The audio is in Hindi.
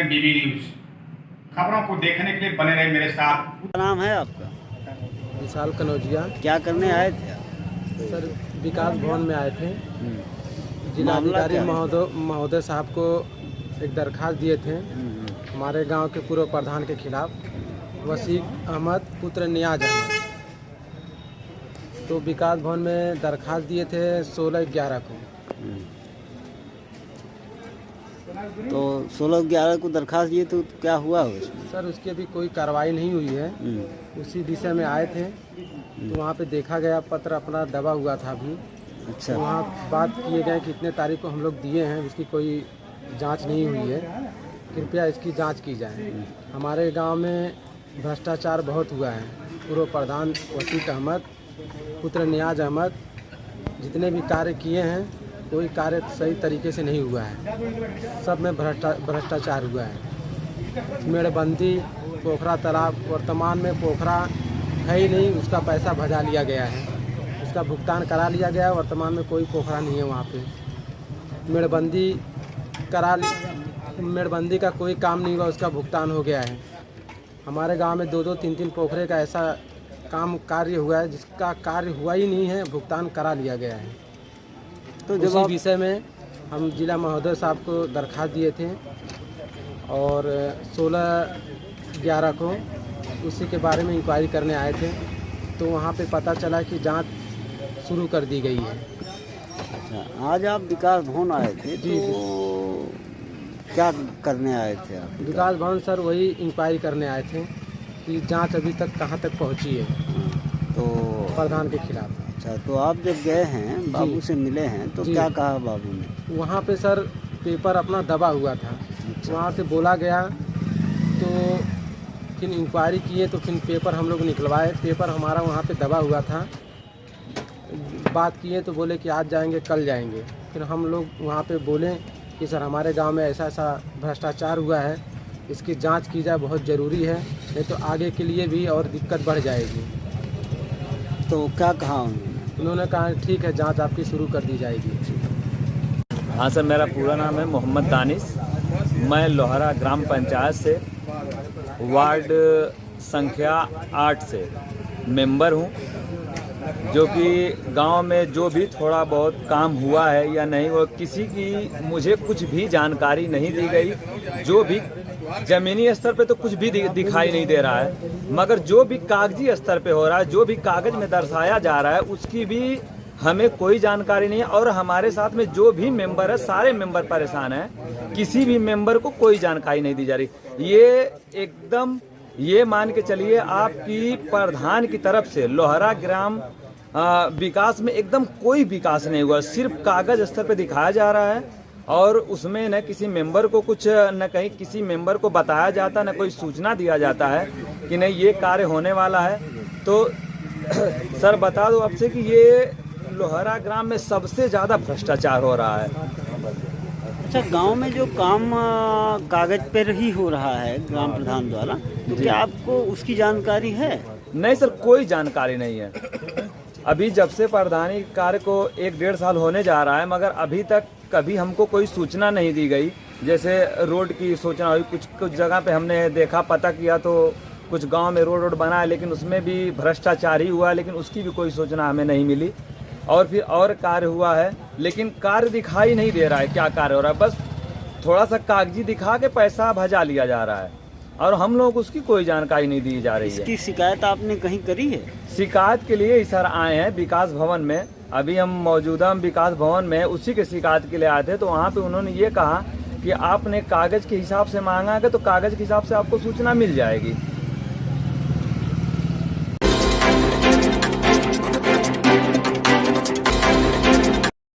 बीबी न्यूज। खबरों को देखने के लिए बने रहे मेरे साथ। क्या नाम है आपका? विशाल कनौजिया। क्या करने आए थे आप? सर विकास भवन में आए थे। जिलाधिकारी महोदय साहब को एक दरखास्त दिए थे हमारे गांव के पूर्व प्रधान के खिलाफ, वसीक अहमद पुत्र नियाज अहमद। तो विकास भवन में दरखास्त दिए थे 16/11 को। तो 16/11 को दरखास्त दिए तो क्या हुआ उसमें? सर उसकी अभी कोई कार्रवाई नहीं हुई है। उसी विषय में आए थे तो वहाँ पे देखा गया, पत्र अपना दबा हुआ था अभी। अच्छा। तो वहाँ बात किए गए कि इतने तारीख को हम लोग दिए हैं, इसकी कोई जांच नहीं हुई है, कृपया इसकी जांच की जाए। हमारे गांव में भ्रष्टाचार बहुत हुआ है। पूर्व प्रधान वसीक अहमद पुत्र नियाज अहमद जितने भी कार्य किए हैं, कोई कार्य सही तरीके से नहीं हुआ है। सब में भ्रष्टाचार हुआ है। मेड़बंदी, पोखरा तालाब, वर्तमान में पोखरा है ही नहीं, उसका पैसा भजा लिया गया है, उसका भुगतान करा लिया गया है। वर्तमान में कोई पोखरा नहीं है वहाँ पे। मेड़बंदी का कोई काम नहीं हुआ, उसका भुगतान हो गया है। हमारे गांव में 2-2, 3-3 पोखरे का ऐसा कार्य हुआ है जिसका कार्य हुआ ही नहीं है, भुगतान करा लिया गया है। तो उसी विषय में हम जिला महोदय साहब को दरखास्त दिए थे और 16/11 को उसी के बारे में इंक्वायरी करने आए थे। तो वहाँ पे पता चला कि जांच शुरू कर दी गई है। अच्छा, आज आप विकास भवन आए थे तो क्या करने आए थे आप? विकास भवन सर वही इंक्वायरी करने आए थे कि जांच अभी तक कहाँ तक पहुँची है तो प्रधान के खिलाफ। अच्छा, तो आप जब गए हैं बाबू से मिले हैं तो क्या कहा बाबू ने? वहाँ पे सर पेपर अपना दबा हुआ था। अच्छा। वहाँ से बोला गया तो फिर इंक्वायरी किए तो फिर पेपर हम लोग निकलवाए। पेपर हमारा वहाँ पे दबा हुआ था। बात किए तो बोले कि आज जाएंगे, कल जाएंगे। फिर हम लोग वहाँ पे बोले कि सर हमारे गांव में ऐसा ऐसा भ्रष्टाचार हुआ है, इसकी जांच की जाए, बहुत ज़रूरी है, नहीं तो आगे के लिए भी और दिक्कत बढ़ जाएगी। तो क्या कहा उन्होंने कहा ठीक है, जांच आपकी शुरू कर दी जाएगी। हाँ सर, मेरा पूरा नाम है मोहम्मद दानिश। मैं लोहरा ग्राम पंचायत से वार्ड संख्या 8 से मेंबर हूँ। जो कि गांव में जो भी थोड़ा बहुत काम हुआ है या नहीं, वो किसी की मुझे कुछ भी जानकारी नहीं दी गई। जो भी ज़मीनी स्तर पे तो कुछ भी दिखाई नहीं दे रहा है, मगर जो भी कागजी स्तर पे हो रहा है, जो भी कागज में दर्शाया जा रहा है, उसकी भी हमें कोई जानकारी नहीं है। और हमारे साथ में जो भी मेंबर है, सारे मेंबर परेशान हैं। किसी भी मेंबर को कोई जानकारी नहीं दी जा रही। ये एकदम ये मान के चलिए आपकी प्रधान की तरफ से लोहरा ग्राम विकास में एकदम कोई विकास नहीं हुआ। सिर्फ कागज स्तर पे दिखाया जा रहा है और उसमें न किसी मेंबर को कुछ, न कहीं किसी मेंबर को बताया जाता, न कोई सूचना दिया जाता है कि नहीं ये कार्य होने वाला है। तो सर बता दो आपसे कि ये लोहरा ग्राम में सबसे ज़्यादा भ्रष्टाचार हो रहा है। अच्छा, गांव में जो काम कागज पर ही हो रहा है ग्राम प्रधान द्वारा, तो क्या आपको उसकी जानकारी है? नहीं सर, कोई जानकारी नहीं है। अभी जब से प्रधानी कार्य को 1-1.5 साल होने जा रहा है, मगर अभी तक कभी हमको कोई सूचना नहीं दी गई। जैसे रोड की सूचना हुई, कुछ जगह पे हमने देखा, पता किया तो कुछ गांव में रोड बना है, लेकिन उसमें भी भ्रष्टाचार ही हुआ, लेकिन उसकी भी कोई सूचना हमें नहीं मिली। और फिर और कार्य हुआ है, लेकिन कार्य दिखाई नहीं दे रहा है क्या कार्य हो रहा है। बस थोड़ा सा कागजी दिखा के पैसा भजा लिया जा रहा है और हम लोग को उसकी कोई जानकारी नहीं दी जा रही है। इसकी शिकायत आपने कहीं करी है? शिकायत के लिए सर आए हैं विकास भवन में। अभी हम मौजूदा विकास भवन में उसी के शिकायत के लिए आए थे। तो वहाँ पे उन्होंने ये कहा कि आपने कागज़ के हिसाब से मांगा है तो कागज़ के हिसाब से आपको सूचना मिल जाएगी।